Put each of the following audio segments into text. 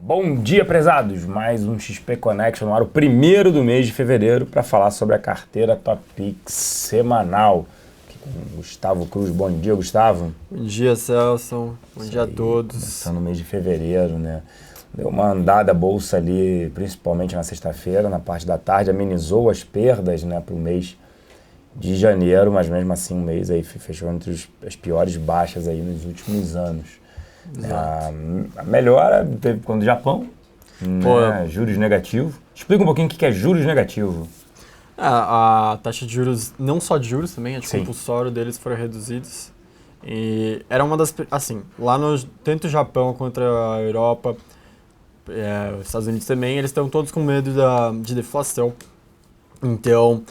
Bom dia, prezados! Mais um XP Connection no ar, o primeiro do mês de fevereiro, para falar sobre a carteira Top Pix semanal. Aqui com o Gustavo Cruz. Bom dia, Gustavo. Bom dia, Celso. Bom dia a todos. Começando o mês de fevereiro, né? Deu uma andada a bolsa ali, principalmente na sexta-feira, na parte da tarde, amenizou as perdas, né, para o mês de janeiro, mas mesmo assim o mês aí fechou entre as piores baixas aí nos últimos anos. A melhora teve quando o Japão, né, juros negativos. Explica um pouquinho o que é juros negativo. A taxa de juros, não só de juros também, Sim. o compulsório deles foram reduzidos. E era uma das, assim, lá no, tanto o Japão quanto a Europa, os Estados Unidos também, eles estão todos com medo de deflação. Então,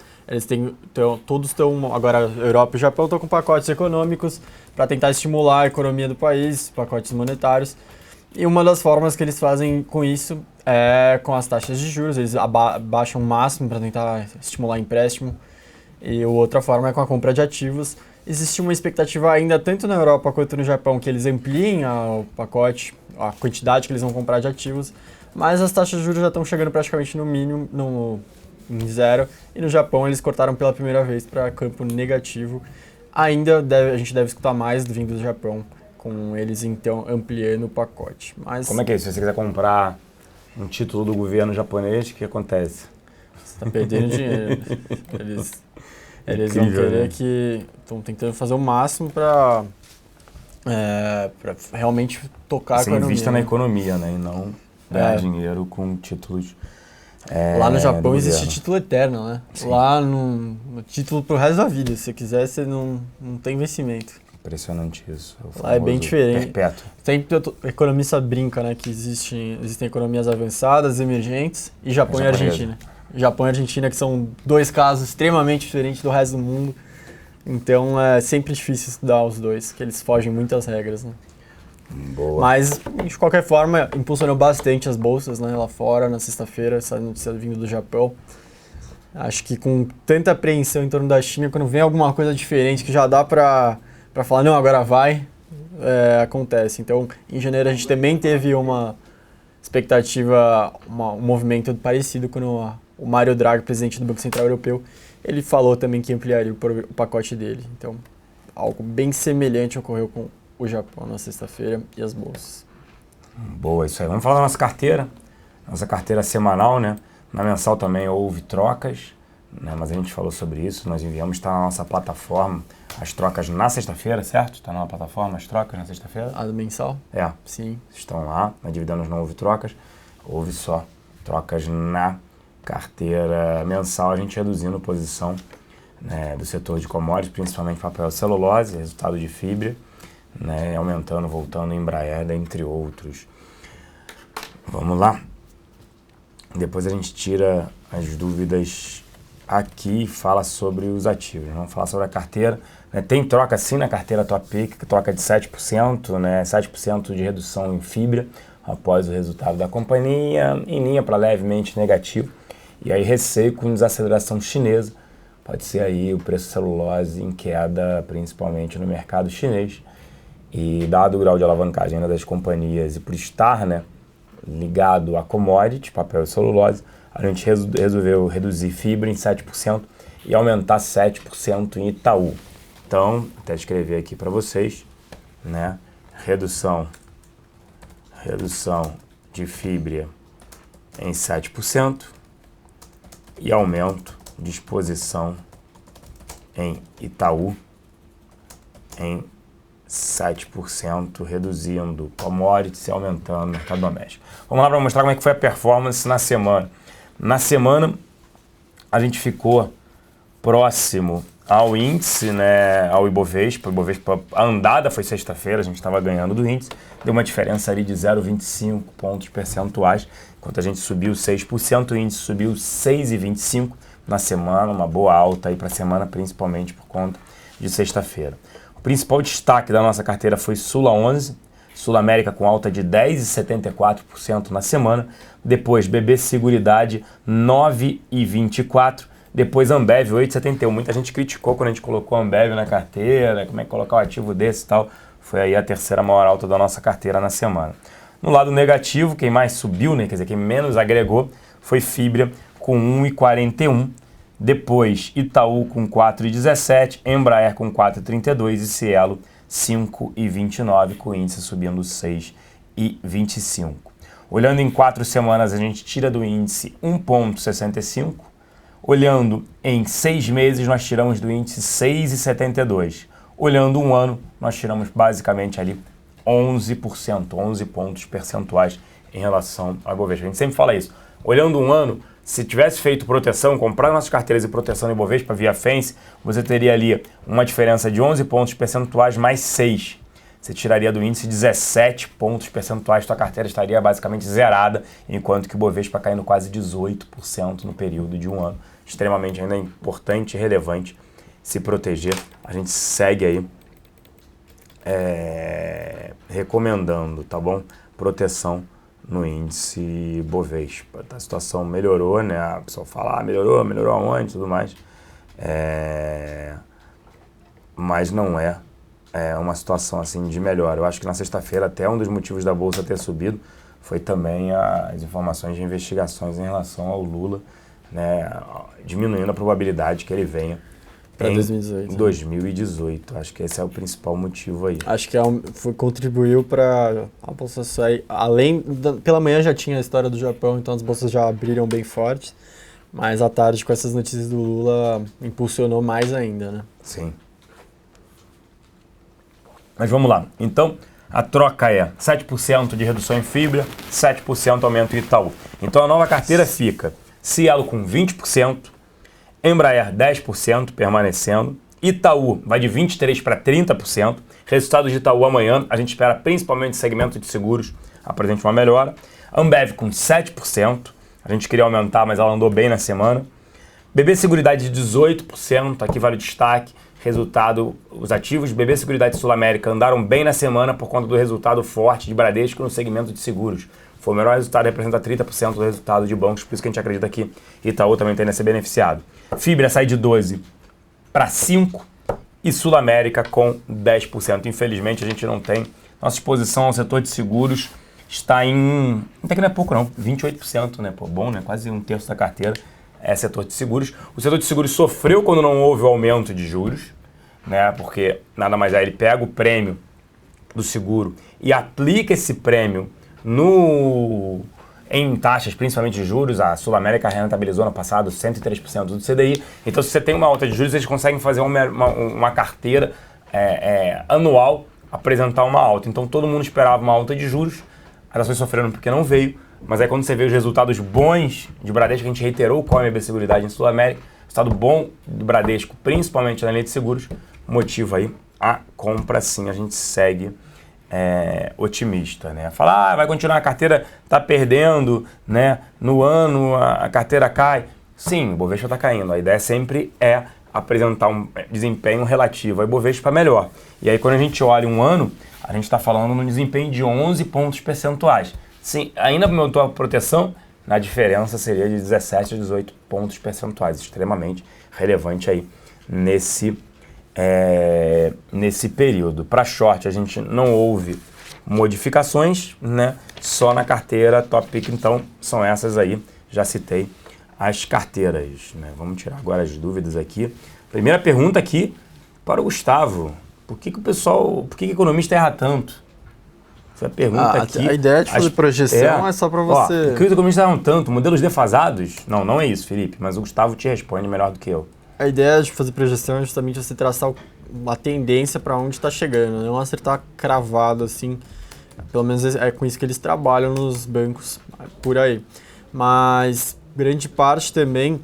todos estão, agora a Europa e o Japão estão com pacotes econômicos para tentar estimular a economia do país, pacotes monetários. E uma das formas que eles fazem com isso é com as taxas de juros, eles abaixam o máximo para tentar estimular empréstimo. E a outra forma é com a compra de ativos. Existe uma expectativa ainda tanto na Europa quanto no Japão que eles ampliem o pacote, a quantidade que eles vão comprar de ativos, mas as taxas de juros já estão chegando praticamente no mínimo, em zero, e no Japão eles cortaram pela primeira vez para campo negativo. Ainda a gente deve escutar mais vindo do Japão, com eles então ampliando o pacote. Mas Como é que é isso? Se você quiser comprar um título do governo japonês, o que acontece? você está perdendo dinheiro. Eles vão Incrível, querer né? que estão tentando fazer o máximo para realmente tocar Você a economia. invista na né? economia, né? E não ganhar dinheiro com títulos. Lá no do Japão existe governo. título eterno, né? Sim. Lá no título pro resto da vida. Se você quiser, você não tem vencimento. Impressionante isso. O Lá é bem famoso diferente. Perpétuo. Sempre o economista brinca, né? Que existem economias avançadas, emergentes, e Japão e Japonesa. Argentina. Japão e Argentina, que são dois casos extremamente diferentes do resto do mundo. Então é sempre difícil estudar os dois, que eles fogem muitas regras, né? Boa. Mas, de qualquer forma, impulsionou bastante as bolsas, né, lá fora, na sexta-feira, essa notícia vindo do Japão. Acho que com tanta apreensão em torno da China, quando vem alguma coisa diferente que já dá para falar, não, agora vai, acontece. Então, em janeiro a gente também teve uma expectativa, um movimento parecido quando o Mário Draghi, presidente do Banco Central Europeu, ele falou também que ampliaria o pacote dele. Então, algo bem semelhante ocorreu com o Japão na sexta-feira e as bolsas. Boa, isso aí. Vamos falar da nossa carteira. Nossa carteira semanal, né? Na mensal também houve trocas, né? Mas a gente falou sobre isso. Nós enviamos, está na nossa plataforma, as trocas na sexta-feira, certo? Está na plataforma as trocas na sexta-feira? A do mensal? É. Sim. Estão lá. Na Dividendos não houve trocas. Houve só trocas na carteira mensal. A gente reduzindo posição, né, do setor de commodities, principalmente papel celulose, resultado de fibra, né, aumentando, voltando Embraer, entre outros. Vamos lá. Depois a gente tira as dúvidas aqui e fala sobre os ativos. Vamos falar sobre a carteira. Né, tem troca sim na carteira Top Pick, que troca de 7%, né, 7% de redução em fibra após o resultado da companhia, em linha para levemente negativo. E aí receio com desaceleração chinesa. Pode ser aí o preço celulose em queda, principalmente no mercado chinês. E dado o grau de alavancagem das companhias e por estar, né, ligado a commodity, papel e celulose, a gente resolveu reduzir fibra em 7% e aumentar 7% em Itaú. Então, até escrever aqui para vocês, né, redução de fibra em 7% e aumento de exposição em Itaú em 7%, reduzindo commodities e aumentando o mercado doméstico. Vamos lá para mostrar como é que foi a performance na semana. Na semana, a gente ficou próximo ao índice, né, ao Ibovespa. O Ibovespa, a andada foi sexta-feira, a gente estava ganhando do índice, deu uma diferença ali de 0,25 pontos percentuais, enquanto a gente subiu 6%, o índice subiu 6,25% na semana, uma boa alta aí para a semana, principalmente por conta de sexta-feira. O principal destaque da nossa carteira foi Sula 11, Sul América com alta de 10,74% na semana, depois BB Seguridade 9,24%, depois Ambev 8,71%. Muita gente criticou quando a gente colocou a Ambev na carteira, como é que colocar um ativo desse e tal. Foi aí a terceira maior alta da nossa carteira na semana. No lado negativo, quem mais subiu, né, quer dizer, quem menos agregou, foi Fibra com 1,41. Depois Itaú com 4,17, Embraer com 4,32 e Cielo 5,29, com o índice subindo 6,25. Olhando em 4 semanas, a gente tira do índice 1,65. Olhando em 6 meses, nós tiramos do índice 6,72. Olhando um ano, nós tiramos basicamente ali 11%, 11 pontos percentuais em relação ao Ibovespa. A gente sempre fala isso. Olhando um ano, se tivesse feito proteção, comprar nossas carteiras de proteção em Ibovespa via Fence, você teria ali uma diferença de 11 pontos percentuais mais 6. Você tiraria do índice 17 pontos percentuais, sua carteira estaria basicamente zerada, enquanto que o Ibovespa caindo quase 18% no período de um ano. Extremamente ainda importante e relevante se proteger. A gente segue aí recomendando, tá bom? Proteção no índice Ibovespa. A situação melhorou, né? A pessoa fala, melhorou aonde e tudo mais. Mas não é uma situação assim de melhor. Eu acho que na sexta-feira até um dos motivos da Bolsa ter subido foi também as informações de investigações em relação ao Lula, né, diminuindo a probabilidade que ele venha para em 2018. 2018. Acho que esse é o principal motivo aí. Acho que contribuiu para a Bolsa sair. Pela manhã já tinha a história do Japão, então as bolsas já abriram bem fortes, mas à tarde com essas notícias do Lula impulsionou mais ainda, né? Sim. Mas vamos lá. Então, a troca é 7% de redução em Fibra, 7% aumento em Itaú. Então, a nova carteira fica Cielo com 20%, Embraer 10% permanecendo, Itaú vai de 23% para 30%. Resultados de Itaú amanhã, a gente espera principalmente segmento de seguros apresente uma melhora. Ambev com 7%, a gente queria aumentar, mas ela andou bem na semana. BB Seguridade de 18%, aqui vale o destaque. Resultado, os ativos de BB Seguridade Sul América andaram bem na semana por conta do resultado forte de Bradesco no segmento de seguros. Foi o melhor resultado, representa 30% do resultado de bancos, por isso que a gente acredita que Itaú também tende a ser beneficiado. Fibra sai de 12% para 5% e Sul América com 10%. Infelizmente a gente não tem. Nossa exposição ao setor de seguros está em, até que não é pouco não, 28%, né? Pô, bom, né? Quase um terço da carteira é setor de seguros. O setor de seguros sofreu quando não houve o aumento de juros, né? Porque nada mais é, ele pega o prêmio do seguro e aplica esse prêmio em taxas, principalmente de juros. A Sul América rentabilizou no passado 103% do CDI. Então, se você tem uma alta de juros, eles conseguem fazer uma carteira anual, apresentar uma alta. Então, todo mundo esperava uma alta de juros, as ações sofreram porque não veio. Mas aí, quando você vê os resultados bons de Bradesco, a gente reiterou com a MB Seguridade em Sul América, resultado bom do Bradesco, principalmente na linha de seguros, motiva aí a compra, sim. A gente segue otimista, né? Falar, vai continuar, a carteira está perdendo, né? No ano a carteira cai. Sim, o Bovespa está caindo. A ideia sempre é apresentar um desempenho relativo ao Bovespa melhor. E aí, quando a gente olha um ano, a gente está falando no desempenho de 11 pontos percentuais. Sim, ainda aumentou a proteção, na diferença seria de 17 a 18 pontos percentuais, extremamente relevante aí nesse período. Para short a gente não houve modificações, né? Só na carteira Top Pick, então são essas aí, já citei as carteiras, né? Vamos tirar agora as dúvidas aqui. Primeira pergunta aqui para o Gustavo: por que o economista erra tanto? Essa pergunta aqui. A ideia de fazer projeção é só para você. Por que os economistas erram tanto? Modelos defasados? Não é isso, Felipe, mas o Gustavo te responde melhor do que eu. A ideia de fazer projeção é justamente você traçar uma tendência para onde está chegando, não acertar cravado assim. Pelo menos é com isso que eles trabalham nos bancos por aí. Mas grande parte também,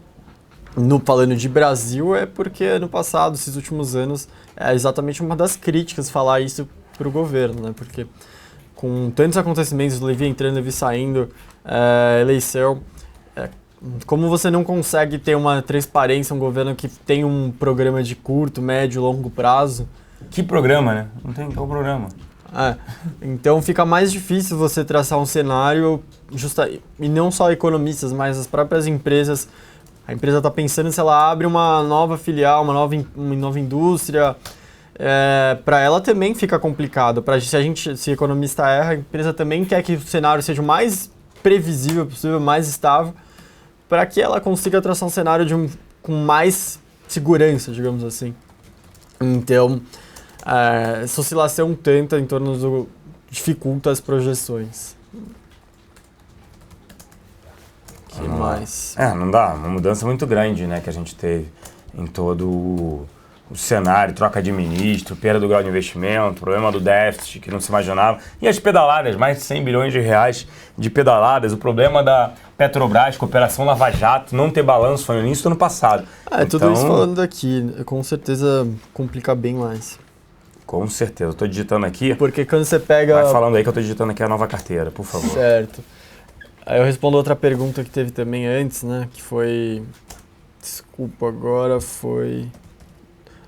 falando de Brasil, é porque no passado, esses últimos anos, é exatamente uma das críticas falar isso para o governo, né? Porque com tantos acontecimentos, Levi entrando, Levi saindo, eleição, como você não consegue ter uma transparência, um governo que tem um programa de curto, médio, longo prazo. Que programa, né? Não tem qual programa. Então fica mais difícil você traçar um cenário, e não só economistas, mas as próprias empresas. A empresa está pensando se ela abre uma nova filial, uma nova indústria, para ela também fica complicado. Se o economista erra, a empresa também quer que o cenário seja o mais previsível possível, mais estável, para que ela consiga traçar um cenário com mais segurança, digamos assim. Então, essa oscilação tanta em torno do dificulta as projeções. O que mais? Não dá. Uma mudança muito grande, né, que a gente teve em todo o cenário, troca de ministro, perda do grau de investimento, problema do déficit que não se imaginava. E as pedaladas, mais de 100 bilhões de reais de pedaladas. O problema da Petrobras, Operação Lava Jato, não ter balanço foi no início do ano passado. Tudo isso falando daqui, com certeza complica bem mais. Com certeza. Eu estou digitando aqui. Porque quando você pega... Vai falando aí que eu estou digitando aqui a nova carteira, por favor. Certo. Aí eu respondo outra pergunta que teve também antes, né? Que foi... Desculpa, agora foi...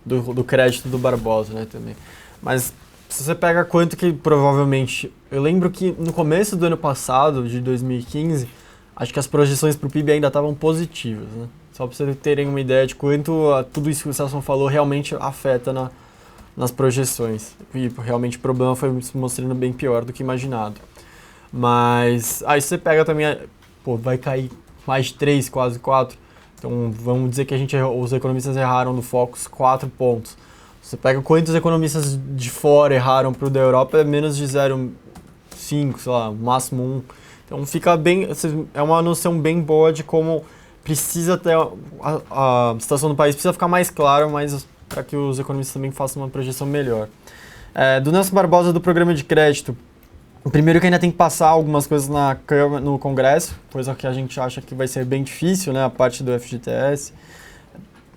Do crédito do Barbosa, né, também. Mas se você pega quanto que provavelmente... Eu lembro que no começo do ano passado, de 2015, acho que as projeções para o PIB ainda estavam positivas, né? Só para vocês terem uma ideia de quanto tudo isso que o Celso falou realmente afeta nas projeções. E realmente o problema foi se mostrando bem pior do que imaginado. Mas aí você pega também... vai cair mais de 3, quase 4. Então, vamos dizer que os economistas erraram no Focus 4 pontos. Você pega quantos economistas de fora erraram para o da Europa, é menos de 0,5, sei lá, máximo 1. Então, fica bem, é uma noção bem boa de como precisa ter a situação do país precisa ficar mais clara, mas para que os economistas também façam uma projeção melhor. Do Nelson Barbosa, do programa de crédito, primeiro que ainda tem que passar algumas coisas no Congresso, coisa que a gente acha que vai ser bem difícil, né, a parte do FGTS.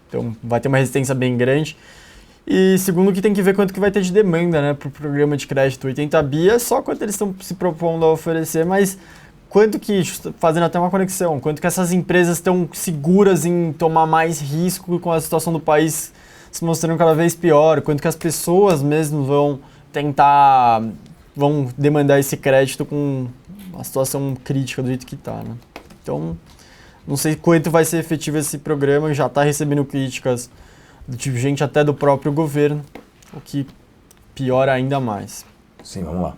Então vai ter uma resistência bem grande. E segundo que tem que ver quanto que vai ter de demanda, né, para o programa de crédito 80 bi, é só quanto eles estão se propondo a oferecer, mas quanto que, fazendo até uma conexão, quanto que essas empresas estão seguras em tomar mais risco com a situação do país se mostrando cada vez pior, quanto que as pessoas mesmo vão demandar esse crédito com a situação crítica do jeito que está, né? Então, não sei quanto vai ser efetivo esse programa, já está recebendo críticas de gente até do próprio governo, o que piora ainda mais. Sim, vamos lá.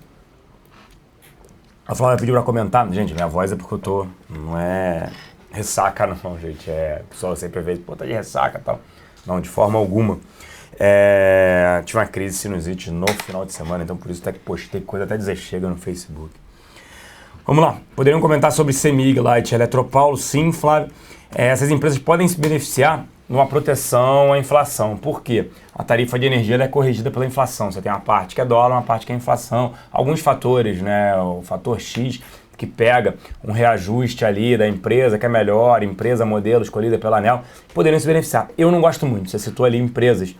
A Flávia pediu para comentar. Gente, minha voz é porque não é ressaca não, gente. O pessoal sempre vê, tá de ressaca e tal. Não, de forma alguma. Tive uma crise de sinusite no final de semana, então por isso até que postei coisa até dizer chega no Facebook. Vamos lá, poderiam comentar sobre CEMIG, Light, Eletropaulo, sim, Flávio. Essas empresas podem se beneficiar numa proteção à inflação. Por quê? A tarifa de energia é corrigida pela inflação. Você tem uma parte que é dólar, uma parte que é inflação. Alguns fatores, né? O fator X que pega um reajuste ali da empresa, que é melhor, empresa, modelo escolhida pela ANEEL, poderiam se beneficiar. Eu não gosto muito. Você citou ali empresas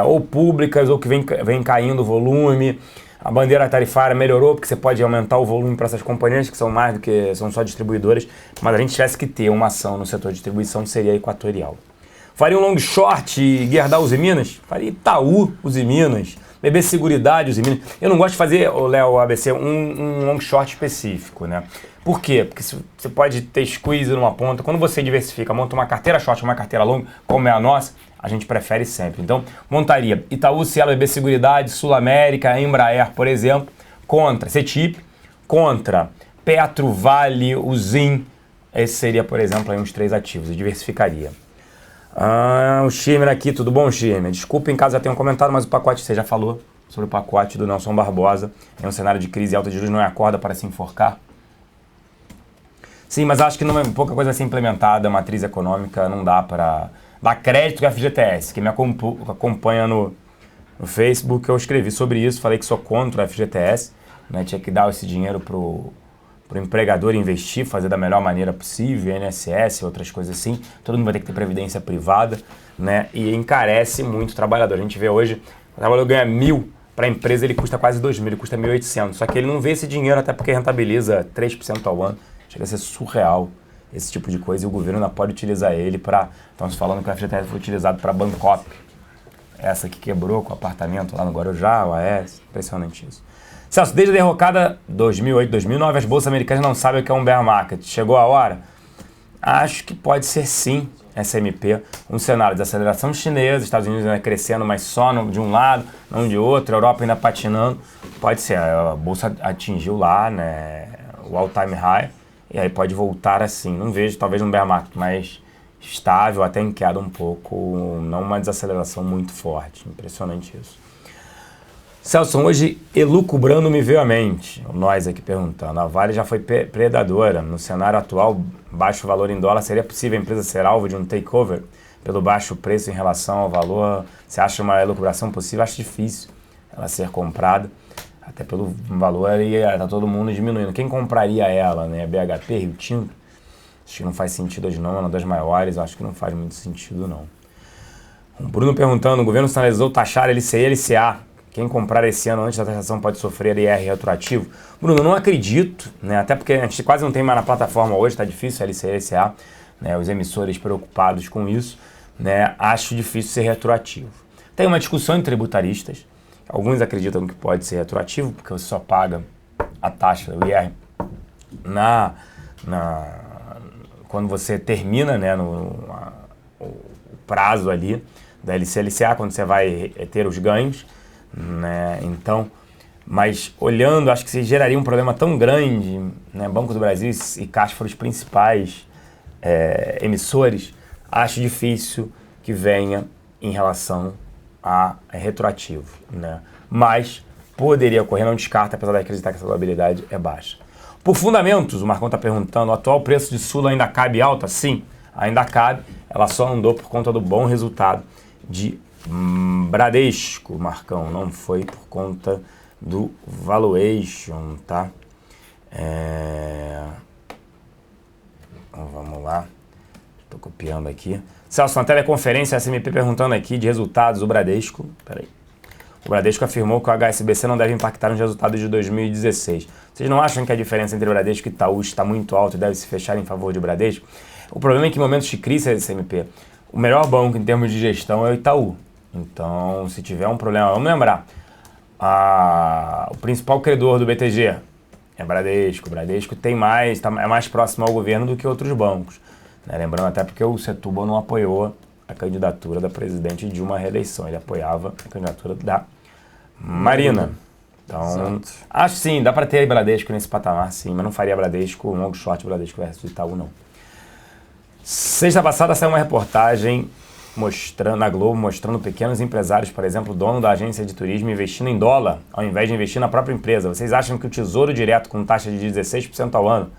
ou públicas ou que vem caindo o volume. A bandeira tarifária melhorou porque você pode aumentar o volume para essas companhias que são mais do que são só distribuidoras, mas a gente tivesse que ter uma ação no setor de distribuição, seria a Equatorial. Faria um long short Gerdau Usiminas? Faria Itaú Usiminas, BB Seguridade Usiminas. Eu não gosto de fazer, Léo, ABC, um long short específico, né? Por quê? Porque você pode ter squeeze numa ponta. Quando você diversifica, monta uma carteira short, uma carteira longa, como é a nossa, a gente prefere sempre. Então, montaria Itaú, Cielo, BB Seguridade, Sul América, Embraer, por exemplo, contra CETIP, contra Petro, Vale, Uzim. Esse seria, por exemplo, aí uns 3 ativos. Eu diversificaria. O Schirmer aqui, tudo bom, Schirmer? Desculpa em caso já tenham comentado, mas o pacote, você já falou sobre o pacote do Nelson Barbosa. Em um cenário de crise e alta de juros não é acorda para se enforcar. Sim, mas acho que pouca coisa vai ser implementada, a matriz econômica não dá para dar crédito que a FGTS. Quem me acompanha no Facebook, eu escrevi sobre isso, falei que sou contra a FGTS, né? Tinha que dar esse dinheiro pro empregador investir, fazer da melhor maneira possível, INSS, outras coisas assim. Todo mundo vai ter que ter previdência privada, né? E encarece muito o trabalhador. A gente vê hoje, o trabalhador ganha 1.000, para a empresa ele custa quase 2.000, ele custa 1.800. Só que ele não vê esse dinheiro até porque rentabiliza 3% ao ano. Chega a ser surreal esse tipo de coisa e o governo ainda pode utilizar ele para... Estamos falando que o FGTS foi utilizado para Bangkok. Essa que quebrou com o apartamento lá no Guarujá, o AES. Impressionante isso. Celso, desde a derrocada 2008, 2009, as bolsas americanas não sabem o que é um bear market. Chegou a hora? Acho que pode ser sim, SMP, um cenário de desaceleração chinesa, Estados Unidos ainda crescendo, mas só de um lado, não de outro, a Europa ainda patinando. Pode ser, a Bolsa atingiu lá, né, o all-time high, e aí pode voltar assim. Não vejo, talvez um bear market mais estável, até em queda um pouco, não uma desaceleração muito forte. Impressionante isso. Celso, hoje elucubrando me veio à mente, nós aqui perguntando, a Vale já foi predadora. No cenário atual, baixo valor em dólar, seria possível a empresa ser alvo de um takeover pelo baixo preço em relação ao valor? Você acha uma elucubração possível? Acho difícil ela ser comprada, até pelo valor e tá todo mundo diminuindo. Quem compraria ela, né? BHP, Rio Tinto? Acho que não faz sentido hoje não, é uma das maiores, acho que não faz muito sentido não. O Bruno perguntando, o governo sinalizou taxar LCI e LCA. Quem comprar esse ano antes da taxação pode sofrer IR retroativo? Bruno, eu não acredito, né? Até porque a gente quase não tem mais na plataforma hoje, está difícil LCI e LCA, né? Os emissores preocupados com isso, né? Acho difícil ser retroativo. Tem uma discussão em tributaristas, alguns acreditam que pode ser retroativo, porque você só paga a taxa, o IR, quando você termina, né, o prazo ali da LCA, quando você vai ter os ganhos, né? Então, mas olhando, acho que se geraria um problema tão grande, né? Banco do Brasil e Caixa foram os principais emissores, acho difícil que venha em relação a retroativo, né? Mas poderia ocorrer, não descarta, apesar de acreditar que essa probabilidade é baixa. Por fundamentos, o Marcão está perguntando, o atual preço de Sula ainda cabe alta? Sim, ainda cabe, ela só andou por conta do bom resultado de Bradesco, Marcão, não foi por conta do valuation, tá? Então, vamos lá, estou copiando aqui. Celso, na teleconferência, a SMP perguntando aqui de resultados do Bradesco. Peraí. O Bradesco afirmou que o HSBC não deve impactar nos resultados de 2016. Vocês não acham que a diferença entre Bradesco e Itaú está muito alta e deve se fechar em favor de Bradesco? O problema é que em momentos de crise, SMP, o melhor banco em termos de gestão é o Itaú. Então, se tiver um problema, vamos lembrar, o principal credor do BTG é Bradesco. O Bradesco tem é mais próximo ao governo do que outros bancos, né? Lembrando até porque o Setúbal não apoiou a candidatura da presidente de uma reeleição, ele apoiava a candidatura da Marina. Então, exato. Acho sim, dá para ter Bradesco nesse patamar, sim, mas não faria Bradesco, um long short Bradesco versus Itaú, não. Sexta passada saiu uma reportagem na Globo, mostrando pequenos empresários, por exemplo, o dono da agência de turismo investindo em dólar, ao invés de investir na própria empresa. Vocês acham que o Tesouro Direto com taxa de 16% ao ano,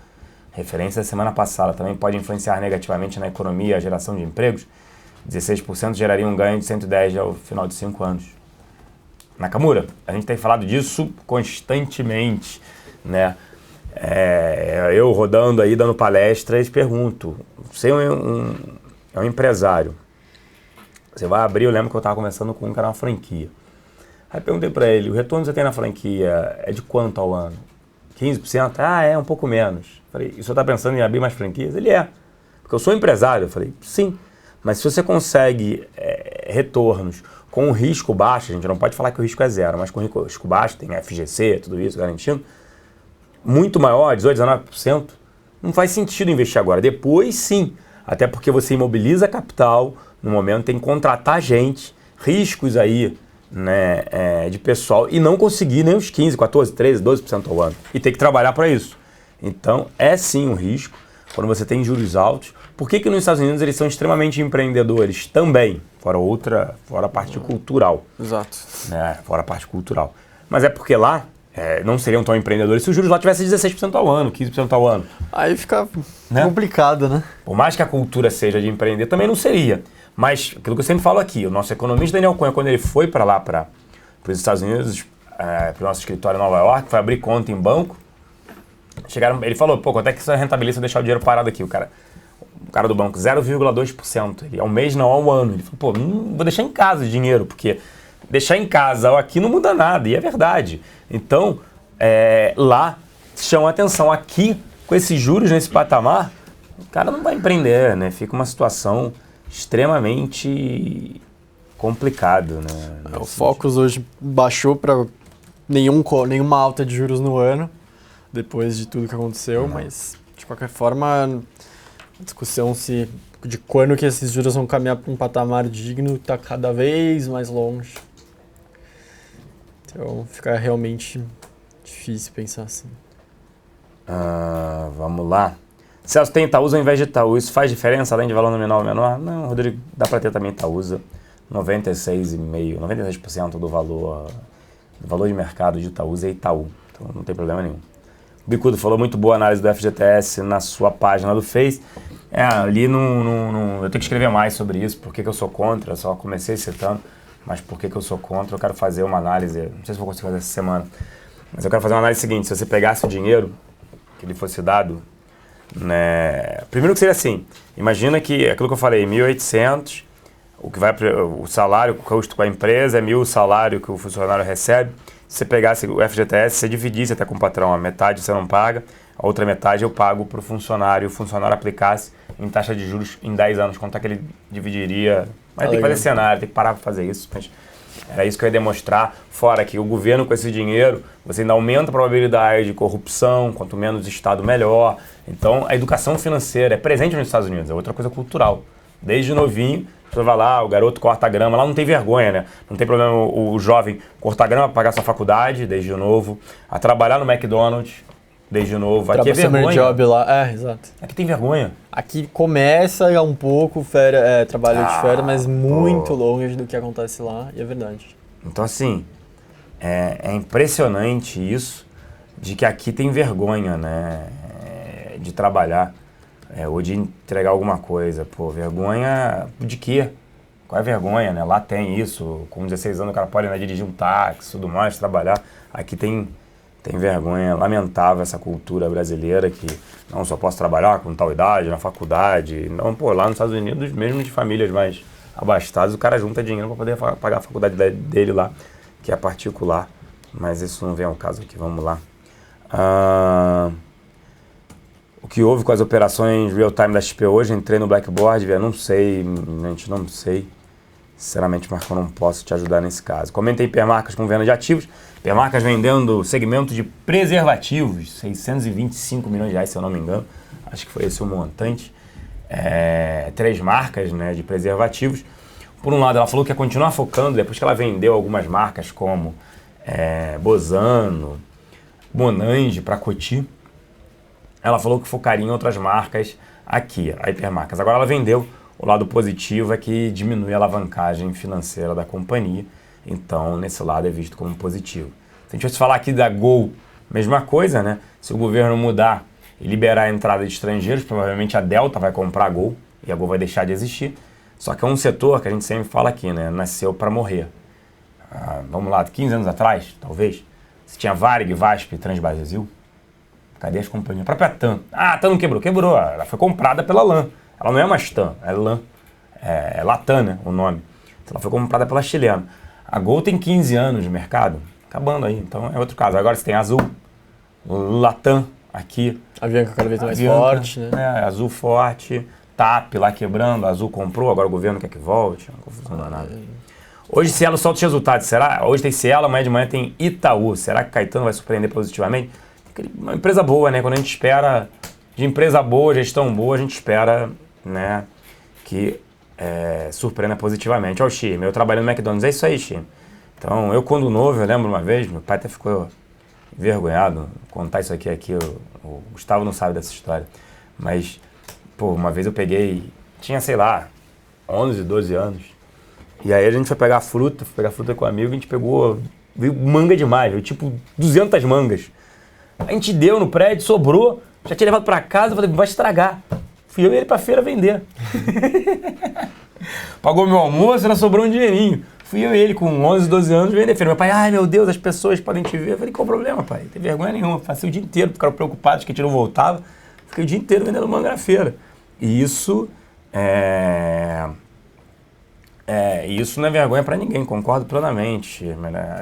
referência da semana passada, também pode influenciar negativamente na economia e a geração de empregos? 16% geraria um ganho de 110 ao final de 5 anos. Nakamura, a gente tem falado disso constantemente, né? Eu rodando aí, dando palestras, pergunto, você é um empresário, você vai abrir, eu lembro que eu estava conversando com um que era uma franquia. Aí perguntei para ele, o retorno que você tem na franquia é de quanto ao ano? 15%? É um pouco menos. Falei, e o senhor está pensando em abrir mais franquias? Ele porque eu sou empresário. Eu falei, sim, mas se você consegue retornos com um risco baixo, a gente não pode falar que o risco é zero, mas com risco baixo, tem FGC, tudo isso garantindo, muito maior, 18%, 19%, não faz sentido investir agora. Depois, sim, até porque você imobiliza capital, no momento tem que contratar gente, riscos aí, né, de pessoal, e não conseguir nem os 15%, 14%, 13%, 12% ao ano. E ter que trabalhar para isso. Então, é sim um risco quando você tem juros altos. Por que nos Estados Unidos eles são extremamente empreendedores também? Fora a parte cultural. Exato. Né, fora a parte cultural. Mas é porque lá não seriam tão empreendedores se os juros lá tivessem 16% ao ano, 15% ao ano. Aí fica complicado, né? Por mais que a cultura seja de empreender, também não seria. Mas, aquilo que eu sempre falo aqui, o nosso economista Daniel Cunha, quando ele foi para lá, para os Estados Unidos, para o nosso escritório em Nova York, foi abrir conta em banco, ele falou, quanto é que isso rentabiliza deixar o dinheiro parado aqui? O cara do banco, 0,2%. Ele, ao mês não, ao ano. Ele falou, não vou deixar em casa o dinheiro, porque deixar em casa ou aqui não muda nada, e é verdade. Então, lá chama atenção. Aqui, com esses juros nesse patamar, o cara não vai empreender, né? Fica uma situação extremamente complicado, né? O Focus hoje baixou para nenhuma alta de juros no ano, depois de tudo que aconteceu, mas de qualquer forma A discussão de quando que esses juros vão caminhar para um patamar digno está cada vez mais longe. Então fica realmente difícil pensar assim. Vamos lá. Celso, tem Itaúsa ao invés de Itaú. Isso faz diferença além de valor nominal menor? Não, Rodrigo, dá para ter também Itaúsa. 96,5%, 96% do valor de mercado de Itaúsa é Itaú. Então não tem problema nenhum. O Bicudo falou muito boa análise do FGTS na sua página do Face. Ali eu tenho que escrever mais sobre isso, por que eu sou contra, eu só comecei citando, mas por que eu sou contra, eu quero fazer uma análise, não sei se vou conseguir fazer essa semana, mas eu quero fazer uma análise seguinte: se você pegasse o dinheiro que lhe fosse dado, né, primeiro que seria assim, imagina que aquilo que eu falei, 1.800, o salário, o custo com a empresa é 1.000 o salário que o funcionário recebe. Se você pegasse o FGTS, você dividisse até com o patrão, a metade você não paga, a outra metade eu pago para o funcionário, e o funcionário aplicasse em taxa de juros em 10 anos, quanto é que ele dividiria? Mas tem que fazer cenário, tem que parar para fazer isso, mas era isso que eu ia demonstrar. Fora que o governo com esse dinheiro, você ainda aumenta a probabilidade de corrupção, quanto menos Estado melhor. Então a educação financeira é presente nos Estados Unidos, é outra coisa cultural. Desde novinho, você vai lá, o garoto corta a grama, lá não tem vergonha, né? Não tem problema o jovem cortar a grama para pagar sua faculdade, desde novo, a trabalhar no McDonald's, desde novo. Aqui é vergonha. Job lá, exato. Aqui tem vergonha. Aqui começa um pouco trabalho de férias, mas muito longe do que acontece lá, e é verdade. Então assim, é impressionante isso, de que aqui tem vergonha, né? De trabalhar. Ou de entregar alguma coisa. Pô, vergonha de quê? Qual é a vergonha, né? Lá tem isso. Com 16 anos o cara pode dirigir um táxi, tudo mais, trabalhar. Aqui tem vergonha. Lamentável essa cultura brasileira que não só posso trabalhar com tal idade, na faculdade. Não, pô, lá nos Estados Unidos, mesmo de famílias mais abastadas, o cara junta dinheiro para poder pagar a faculdade dele lá, que é particular. Mas isso não vem ao caso aqui. Vamos lá. O que houve com as operações real-time da XP hoje? Entrei no Blackboard, não sei, gente, não sei. Sinceramente, Marcão, não posso te ajudar nesse caso. Comentei Hipermarcas com venda de ativos. Hipermarcas vendendo segmento de preservativos, 625 milhões de reais, se eu não me engano. Acho que foi esse o montante. 3 marcas, né, de preservativos. Por um lado, ela falou que ia continuar focando, depois que ela vendeu algumas marcas como Bozano, Monange para Coty. Ela falou que focaria em outras marcas aqui, a Hipermarcas. Agora ela vendeu, o lado positivo é que diminui a alavancagem financeira da companhia, então nesse lado é visto como positivo. Se a gente fosse falar aqui da Gol, mesma coisa, né? Se o governo mudar e liberar a entrada de estrangeiros, provavelmente a Delta vai comprar a Gol e a Gol vai deixar de existir. Só que é um setor que a gente sempre fala aqui, né? Nasceu para morrer. Vamos lá, 15 anos atrás, talvez, se tinha Varig, VASP e Transbrasil. Cadê as companhias? A própria TAM. A TAM não quebrou. Quebrou. Ela foi comprada pela LAN. Ela não é mais TAM, é LAN. É Latam, né, o nome. Então ela foi comprada pela chilena. A Gol tem 15 anos de mercado. Acabando aí. Então é outro caso. Agora você tem Azul, Latam aqui. A Avianca cada vez mais forte, né? Azul forte. TAP lá quebrando. Azul comprou. Agora o governo quer que volte. Uma confusão danada. Hoje Cielo solta os resultados. Será? Hoje tem Cielo, amanhã de manhã tem Itaú. Será que Caetano vai surpreender positivamente? Uma empresa boa, né? Quando a gente espera de empresa boa, gestão boa, a gente espera, né, que surpreenda positivamente. Olha o Chime, eu trabalhando no McDonald's, é isso aí, Chime. Então, eu quando novo, eu lembro uma vez, meu pai até ficou envergonhado contar isso aqui, o Gustavo não sabe dessa história, mas, pô, uma vez eu peguei, tinha, sei lá, 11, 12 anos, e aí a gente foi pegar fruta com um amigo, a gente veio manga demais, veio tipo 200 mangas. A gente deu no prédio, sobrou, já tinha levado pra casa, eu falei, vai estragar. Fui eu e ele pra feira vender. Pagou meu almoço, ainda sobrou um dinheirinho. Fui eu e ele com 11, 12 anos vender feira. Meu pai, ai meu Deus, as pessoas podem te ver. Eu falei, qual o problema, pai? Não tem vergonha nenhuma. Passei o dia inteiro, ficaram preocupados que a gente não voltava. Fiquei o dia inteiro vendendo manga na feira. E isso isso não é vergonha pra ninguém, concordo plenamente.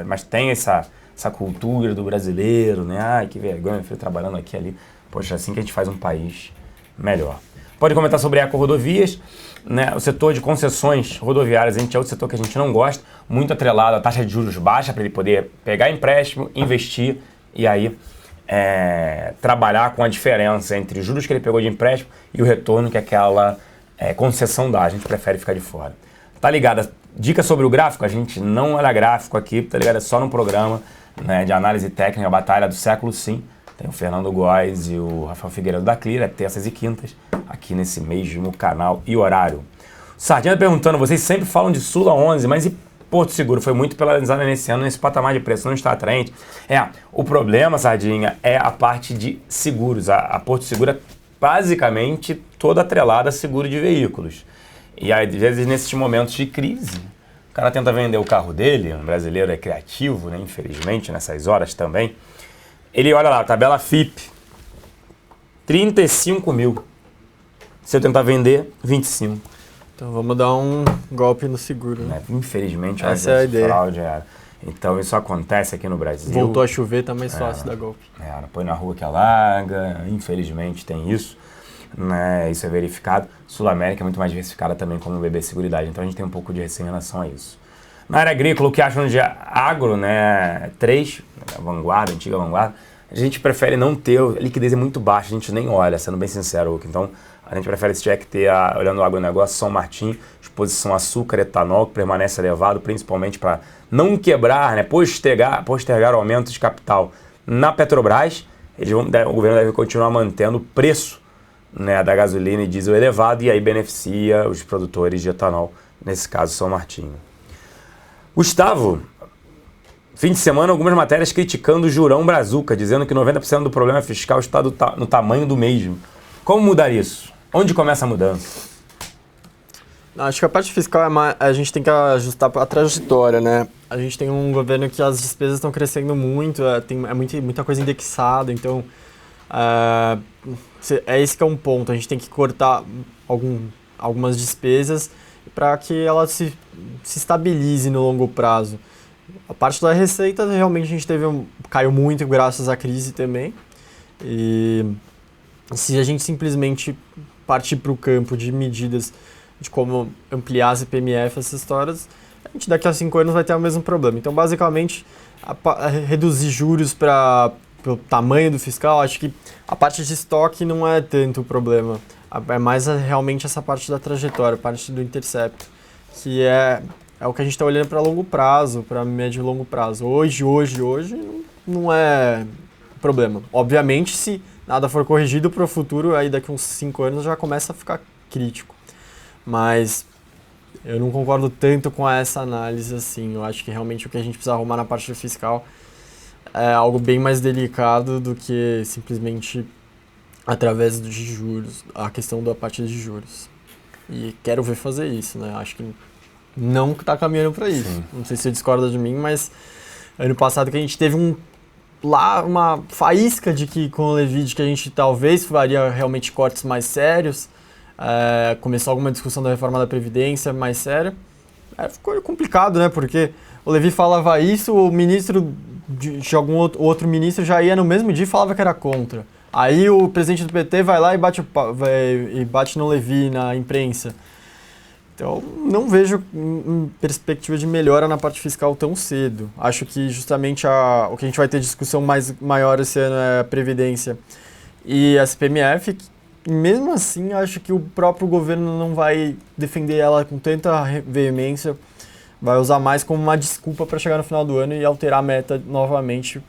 Mas tem essa cultura do brasileiro, né? Ai, que vergonha, eu fui trabalhando aqui e ali. Poxa, assim que a gente faz um país melhor. Pode comentar sobre a Eco-Rodovias, né? O setor de concessões rodoviárias, a gente é outro setor que a gente não gosta, muito atrelado à taxa de juros baixa para ele poder pegar empréstimo, investir e aí trabalhar com a diferença entre os juros que ele pegou de empréstimo e o retorno que aquela concessão dá. A gente prefere ficar de fora. Tá ligado? Dica sobre o gráfico? A gente não olha gráfico aqui, tá ligado? É só no programa, né, de análise técnica, Batalha do Século, sim. Tem o Fernando Góes e o Rafael Figueiredo da Clear, terças e quintas, aqui nesse mesmo canal e horário. Sardinha perguntando, vocês sempre falam de Sula 11, mas e Porto Seguro? Foi muito penalizada nesse ano, nesse patamar de preço, não está atraente? O problema, Sardinha, é a parte de seguros. A Porto Seguro é basicamente toda atrelada a seguro de veículos. E às vezes, nesses momentos de crise, o cara tenta vender o carro dele, um brasileiro é criativo, né? Infelizmente, nessas horas também. Ele olha lá, tabela FIP, 35 mil. Se eu tentar vender, 25. Então vamos dar um golpe no seguro, né? Infelizmente, essa é a ideia. Fraude Então isso acontece aqui no Brasil. Voltou a chover, tá mais fácil dar golpe. Põe na rua que alaga, infelizmente tem isso. Né? Isso é verificado. Sul América é muito mais diversificada também como BB Seguridade. Então a gente tem um pouco de receio em relação a isso. Na área agrícola, o que acham de agro, né? 3, Vanguarda, antiga Vanguarda, a gente prefere não ter, a liquidez é muito baixa, a gente nem olha, sendo bem sincero, Hugo. Então, a gente prefere, se tiver que ter, olhando o agronegócio, São Martim, exposição a açúcar, etanol, que permanece elevado, principalmente para não quebrar, né? Postergar o aumento de capital na Petrobras. O governo deve continuar mantendo o preço, né, da gasolina e diesel elevado, e aí beneficia os produtores de etanol, nesse caso São Martinho. Gustavo, fim de semana algumas matérias criticando o Jurão Brazuca, dizendo que 90% do problema fiscal está no tamanho do mesmo. Como mudar isso? Onde começa a mudança? Acho que a parte fiscal a gente tem que ajustar a trajetória, né? A gente tem um governo que as despesas estão crescendo muito, tem muita coisa indexada, então esse que é um ponto. A gente tem que cortar algumas despesas para que ela se estabilize no longo prazo. A parte da receita, realmente a gente caiu muito graças à crise também. E se a gente simplesmente partir para o campo de medidas de como ampliar a CPMF, essas histórias, a gente daqui a 5 anos vai ter o mesmo problema. Então, basicamente, reduzir juros pelo tamanho do fiscal, acho que a parte de estoque não é tanto o problema. É mais realmente essa parte da trajetória, a parte do intercepto, que é o que a gente está olhando para longo prazo, para médio e longo prazo. Hoje não é problema. Obviamente, se nada for corrigido para o futuro, aí daqui uns 5 anos já começa a ficar crítico. Mas eu não concordo tanto com essa análise assim. Eu acho que realmente o que a gente precisa arrumar na parte fiscal é algo bem mais delicado do que simplesmente através de juros, a questão da parte de juros. E quero ver fazer isso, né? Acho que não está caminhando para isso. Sim. Não sei se você discorda de mim, mas ano passado que a gente teve uma faísca de que com o Levy, de que a gente talvez faria realmente cortes mais sérios, começou alguma discussão da reforma da Previdência mais séria. Ficou complicado, né? Porque o Levy falava isso, o ministro de algum outro ministro já ia no mesmo dia e falava que era contra. Aí o presidente do PT vai lá e bate no Levy, na imprensa. Então, não vejo perspectiva de melhora na parte fiscal tão cedo. Acho que justamente o que a gente vai ter discussão maior esse ano é a Previdência e a CPMF. Mesmo assim, acho que o próprio governo não vai defender ela com tanta veemência, vai usar mais como uma desculpa para chegar no final do ano e alterar a meta novamente,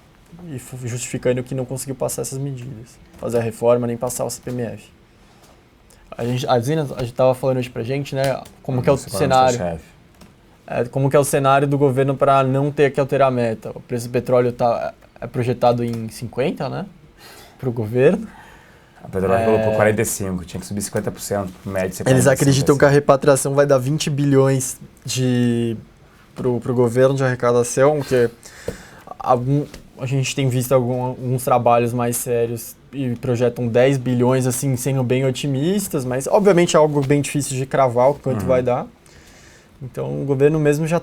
e justificando que não conseguiu passar essas medidas, fazer a reforma nem passar o CPMF. A gente estava falando hoje pra gente, né, como que é o cenário. Como que é o cenário do governo para não ter que alterar a meta. O preço do petróleo é projetado em 50, né, para o governo. A petróleo falou por 45, tinha que subir 50%, médio. Eles acreditam que a repatriação vai dar 20 bilhões pro governo de arrecadação, que a gente tem visto alguns trabalhos mais sérios e projetam 10 bilhões, assim, sendo bem otimistas, mas obviamente é algo bem difícil de cravar o quanto vai dar. Então o governo mesmo já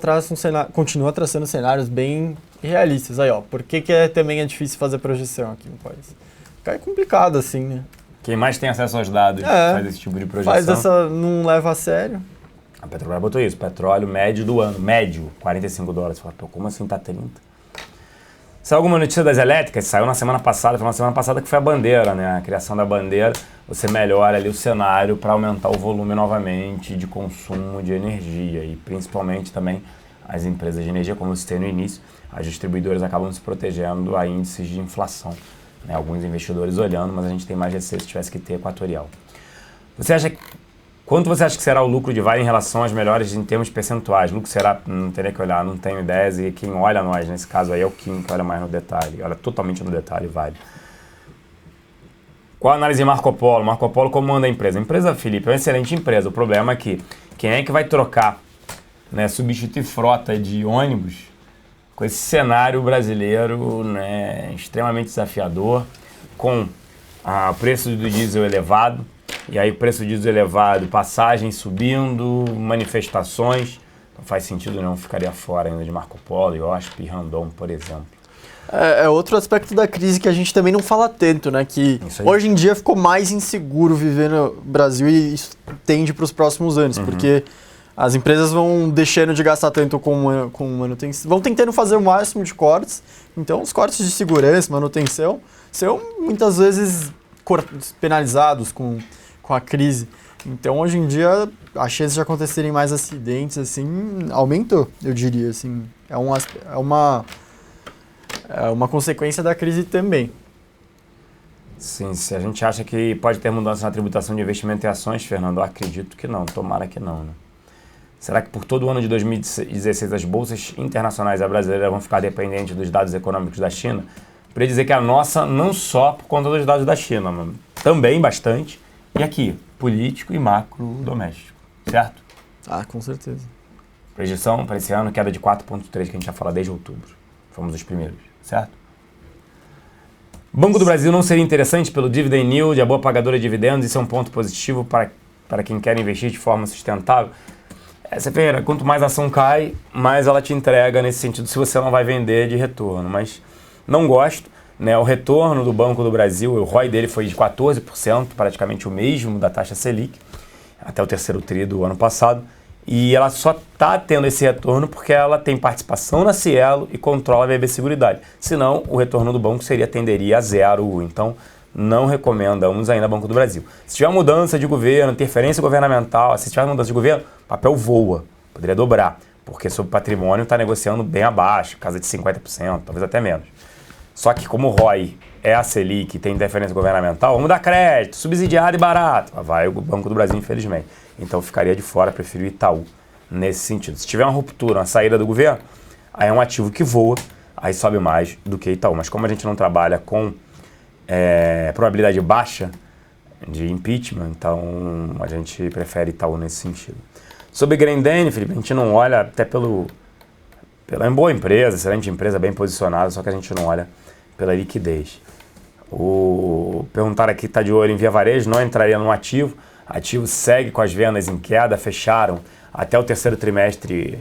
continua traçando cenários bem realistas. Aí, ó, por que também é difícil fazer projeção aqui no país? É complicado, assim, né? Quem mais tem acesso aos dados faz esse tipo de projeção. Não leva a sério. A Petrobras botou isso, petróleo médio do ano, médio, $45. Você fala, pô, como assim tá 30? Saiu alguma notícia das elétricas? Saiu na semana passada, foi na semana passada que foi a bandeira, né? A criação da bandeira, você melhora ali o cenário para aumentar o volume novamente de consumo de energia e principalmente também as empresas de energia, como eu citei no início, as distribuidoras acabam se protegendo a índices de inflação, né? Alguns investidores olhando, mas a gente tem mais receio se tivesse que ter Equatorial. Quanto você acha que será o lucro de Vale em relação às melhores em termos percentuais? O lucro será, não teria que olhar, não tenho ideias, e quem olha nós, nesse caso aí, é o Kim, que olha mais no detalhe, olha totalmente no detalhe, Vale. Qual a análise de Marco Polo? Marco Polo comanda a empresa. A empresa, Felipe, é uma excelente empresa. O problema é que quem é que vai trocar, né, substituir frota de ônibus com esse cenário brasileiro, né, extremamente desafiador, com o preço do diesel elevado, e aí o preço do diesel elevado, passagens subindo, manifestações, não faz sentido não, ficaria fora ainda de Marco Polo, IOSP e Randon, por exemplo. É outro aspecto da crise que a gente também não fala tanto, né? Que hoje em dia ficou mais inseguro viver no Brasil e isso tende para os próximos anos, porque as empresas vão deixando de gastar tanto com manutenção, vão tentando fazer o máximo de cortes, então os cortes de segurança, manutenção, são muitas vezes penalizados com a crise. Então, hoje em dia, a chance de acontecerem mais acidentes, assim, aumentou, eu diria, assim. É uma consequência da crise também. Sim, se a gente acha que pode ter mudança na tributação de investimento em ações, Fernando, eu acredito que não, tomara que não, né? Será que por todo o ano de 2016 as bolsas internacionais e a brasileira vão ficar dependentes dos dados econômicos da China? Para dizer que a nossa, não só por conta dos dados da China, mas também bastante, e aqui, político e macro doméstico, certo? Ah, com certeza. Projeção para esse ano, queda de 4,3, que a gente já fala desde outubro. Fomos os primeiros, certo? Banco do Brasil não seria interessante pelo dividend yield, a boa pagadora de dividendos, isso é um ponto positivo para quem quer investir de forma sustentável? Essa feira, quanto mais a ação cai, mais ela te entrega nesse sentido, se você não vai vender de retorno, mas não gosto. Né, o retorno do Banco do Brasil, o ROI dele foi de 14%, praticamente o mesmo da taxa Selic, até o terceiro tri do ano passado. E ela só está tendo esse retorno porque ela tem participação na Cielo e controla a BB Seguridade. Senão, o retorno do banco tenderia a zero. Então, não recomendamos ainda Banco do Brasil. Se tiver mudança de governo, interferência governamental, se tiver mudança de governo, o papel voa, poderia dobrar. Porque sobre patrimônio está negociando bem abaixo, casa de 50%, talvez até menos. Só que como o ROI é a Selic, tem interferência governamental, vamos dar crédito, subsidiado e barato. Vai o Banco do Brasil, infelizmente. Então ficaria de fora, prefiro o Itaú nesse sentido. Se tiver uma ruptura, uma saída do governo, aí é um ativo que voa, aí sobe mais do que Itaú. Mas como a gente não trabalha com probabilidade baixa de impeachment, então a gente prefere Itaú nesse sentido. Sobre Grendene, Felipe, a gente não olha até pela boa empresa, excelente empresa, bem posicionada, só que a gente não olha pela liquidez. Perguntaram aqui, está de olho em Via Varejo, não entraria no ativo. Ativo segue com as vendas em queda, fecharam até o terceiro trimestre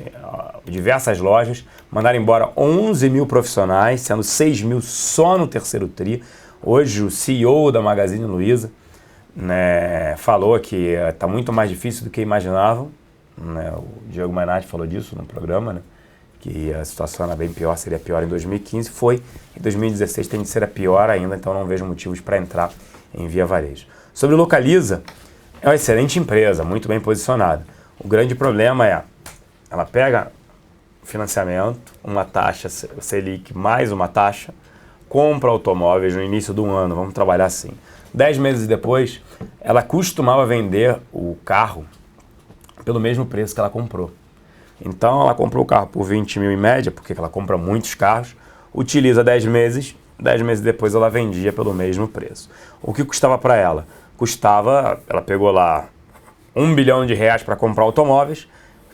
diversas lojas, mandaram embora 11 mil profissionais, sendo 6 mil só no terceiro tri. Hoje o CEO da Magazine Luiza, né, falou que está muito mais difícil do que imaginavam. Né, o Diego Mainardi falou disso no programa, né? Que a situação era bem pior, seria pior em 2015, foi. Em 2016 tem de ser a pior ainda, então não vejo motivos para entrar em Via Varejo. Sobre Localiza, é uma excelente empresa, muito bem posicionada. O grande problema é, ela pega financiamento, uma taxa Selic mais uma taxa, compra automóveis no início do ano, vamos trabalhar assim. 10 meses depois, ela costumava vender o carro pelo mesmo preço que ela comprou. Então, ela comprou o carro por 20 mil em média, porque ela compra muitos carros, utiliza 10 meses depois ela vendia pelo mesmo preço. O que custava para ela? Ela pegou lá R$1 bilhão para comprar automóveis,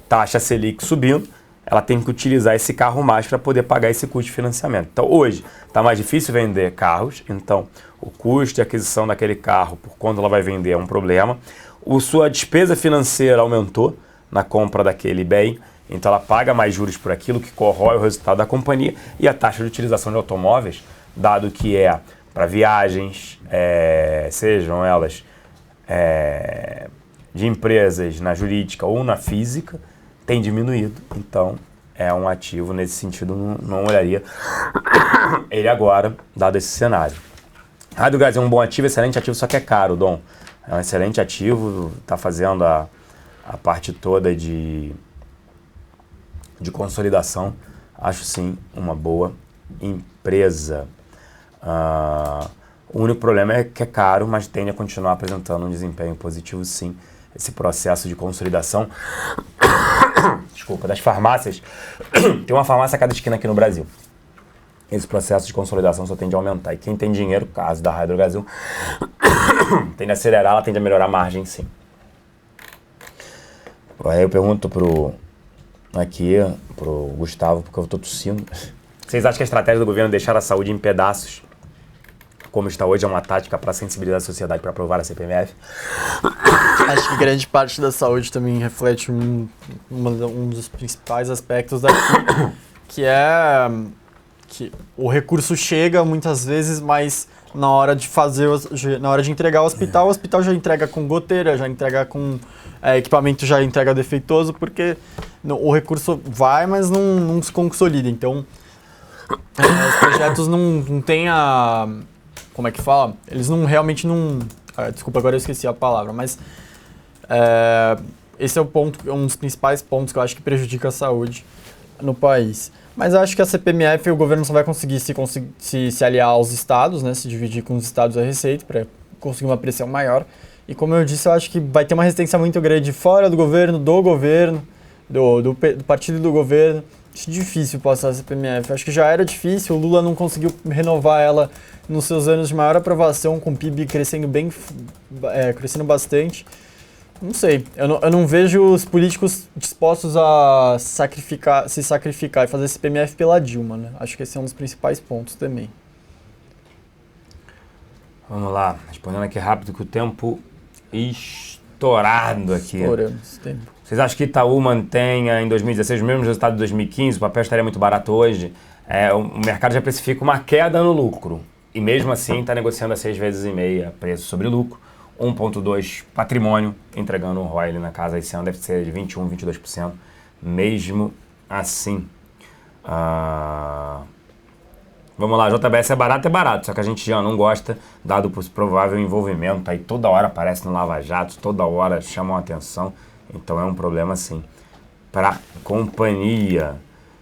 taxa Selic subindo, ela tem que utilizar esse carro mais para poder pagar esse custo de financiamento. Então, hoje, está mais difícil vender carros, então o custo de aquisição daquele carro, por quando ela vai vender, é um problema. Sua despesa financeira aumentou na compra daquele bem, então ela paga mais juros por aquilo, que corrói o resultado da companhia, e a taxa de utilização de automóveis, dado que é para viagens, sejam elas de empresas na jurídica ou na física, tem diminuído. Então é um ativo nesse sentido, não olharia ele agora, dado esse cenário. A Raia Drogasil é um bom ativo, excelente ativo, só que é caro, Dom. É um excelente ativo, está fazendo a parte toda de consolidação. Acho sim uma boa empresa. O único problema é que é caro, mas tende a continuar apresentando um desempenho positivo sim. Esse processo de consolidação, desculpa, das farmácias. Tem uma farmácia a cada esquina aqui no Brasil. Esse processo de consolidação só tende a aumentar. E quem tem dinheiro, caso da Raia Drogasil, tende a acelerar, ela tende a melhorar a margem sim. Aí eu pergunto pro Gustavo, porque eu tô tossindo. Vocês acham que a estratégia do governo deixar a saúde em pedaços, como está hoje, é uma tática para sensibilizar a sociedade para aprovar a CPMF? Acho que grande parte da saúde também reflete um dos principais aspectos daqui, que é que o recurso chega muitas vezes, mas na hora de entregar o hospital já entrega com goteira, já entrega com equipamento, já entrega defeituoso, porque o recurso vai, mas não se consolida. Então, os projetos não têm a... Como é que fala? Eles realmente não... desculpa, agora eu esqueci a palavra, mas esse é um dos principais pontos que eu acho que prejudica a saúde no país. Mas eu acho que a CPMF, o governo só vai conseguir se aliar aos estados, né, se dividir com os estados a receita para conseguir uma pressão maior. E como eu disse, eu acho que vai ter uma resistência muito grande fora do governo, do partido do governo. Acho difícil passar a CPMF. Acho que já era difícil, o Lula não conseguiu renovar ela nos seus anos de maior aprovação, com o PIB crescendo crescendo bastante. Não sei, eu não vejo os políticos dispostos a se sacrificar e fazer CPMF pela Dilma, né? Acho que esse é um dos principais pontos também. Vamos lá, respondendo aqui rápido que o tempo estourado aqui. Estouramos tempo. Vocês acham que Itaú mantenha em 2016 o mesmo resultado de 2015? O papel estaria muito barato hoje? O mercado já precifica uma queda no lucro. E mesmo assim está negociando a 6,5 vezes preço sobre lucro. 1,2 patrimônio, entregando um ROI ali na casa esse ano, deve ser de 21%, 22%. Mesmo assim. Vamos lá, JBS é barato, só que a gente já não gosta, dado o provável envolvimento. Aí toda hora aparece no Lava Jato, toda hora chamam a atenção. Então é um problema sim. Para companhia.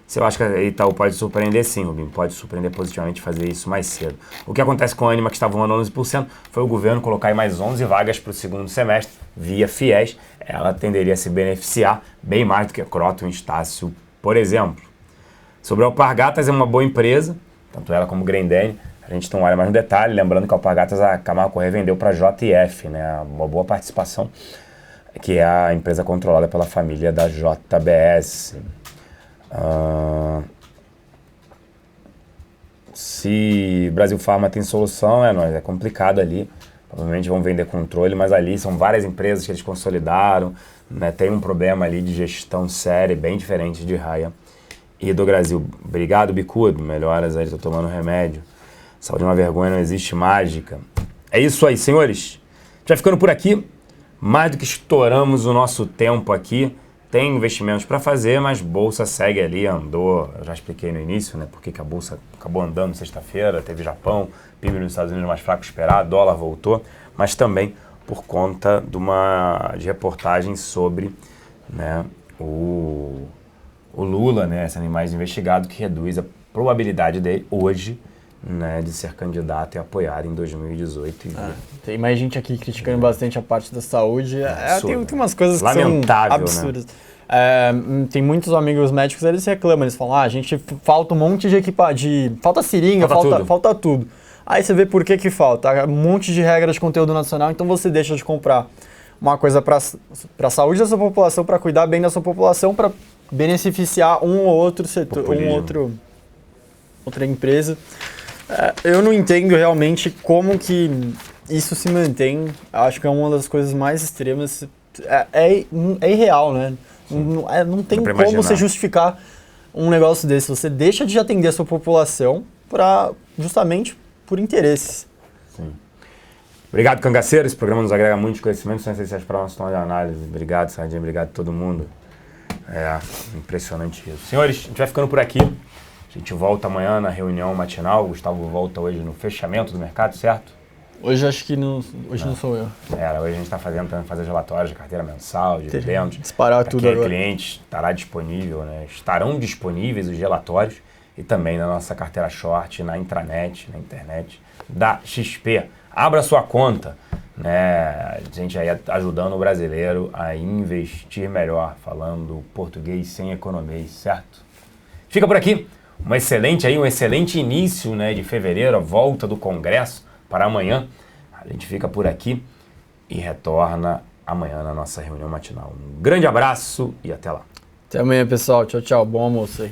Se eu acho que a Itaú pode surpreender, sim, Rubinho, pode surpreender positivamente fazer isso mais cedo. O que acontece com a Ânima, que estava voando 11%, foi o governo colocar aí mais 11 vagas para o segundo semestre, via FIES. Ela tenderia a se beneficiar bem mais do que a Croton e Estácio, por exemplo. Sobre a Alpargatas, é uma boa empresa, tanto ela como o Grendene. A gente não olha mais no detalhe, lembrando que a Alpargatas, a Camargo Corrêa vendeu para a JF, né, uma boa participação, que é a empresa controlada pela família da JBS. Se Brasil Farma tem solução, é complicado ali. Provavelmente vão vender controle, mas ali são várias empresas que eles consolidaram, né? Tem um problema ali de gestão séria, bem diferente de Raia e do Brasil. Obrigado, Bicudo. Melhoras aí, tô tomando remédio. Saúde é uma vergonha, não existe mágica. É isso aí, senhores. Já ficando por aqui, mais do que estouramos o nosso tempo aqui. Tem investimentos para fazer, mas bolsa segue ali, andou, eu já expliquei no início, né, porque que a bolsa acabou andando sexta-feira, teve Japão, PIB nos Estados Unidos mais fraco que esperado, dólar voltou, mas também por conta de reportagens sobre, né, o Lula, né, sendo mais investigado, que reduz a probabilidade dele hoje, né, de ser candidato e apoiar em 2018. Tem mais gente aqui criticando bastante a parte da saúde. Tem umas coisas que lamentável, são absurdas. Né? Tem muitos amigos médicos, eles reclamam, eles falam, a gente falta um monte de equipamento, falta seringa, falta tudo. Aí você vê por que falta, um monte de regras de conteúdo nacional, então você deixa de comprar uma coisa para a saúde da sua população, para cuidar bem da sua população, para beneficiar um ou outro setor, outra empresa. Eu não entendo realmente como que isso se mantém. Acho que é uma das coisas mais extremas. É irreal, né? Não tem como você justificar um negócio desse. Você deixa de atender a sua população justamente por interesses. Sim. Obrigado, Cangaceiro. Esse programa nos agrega muitos conhecimentos, são essenciais para a nossa toma de análise. Obrigado, Sardinha. Obrigado a todo mundo. Impressionante isso. Senhores, a gente vai ficando por aqui. A gente volta amanhã na reunião matinal. O Gustavo volta hoje no fechamento do mercado, certo? Hoje acho que não, hoje não sou eu. Hoje a gente está tentando fazer os relatórios de carteira mensal, de dividendos. Disparar tudo agora. Cliente estará disponível, né? Estarão disponíveis os relatórios e também na nossa carteira short, na intranet, na internet da XP. Abra sua conta, né? A gente aí ajudando o brasileiro a investir melhor, falando português sem economês, certo? Fica por aqui. Um excelente início, né, de fevereiro, a volta do Congresso para amanhã. A gente fica por aqui e retorna amanhã na nossa reunião matinal. Um grande abraço e até lá. Até amanhã, pessoal. Tchau, tchau. Bom almoço aí.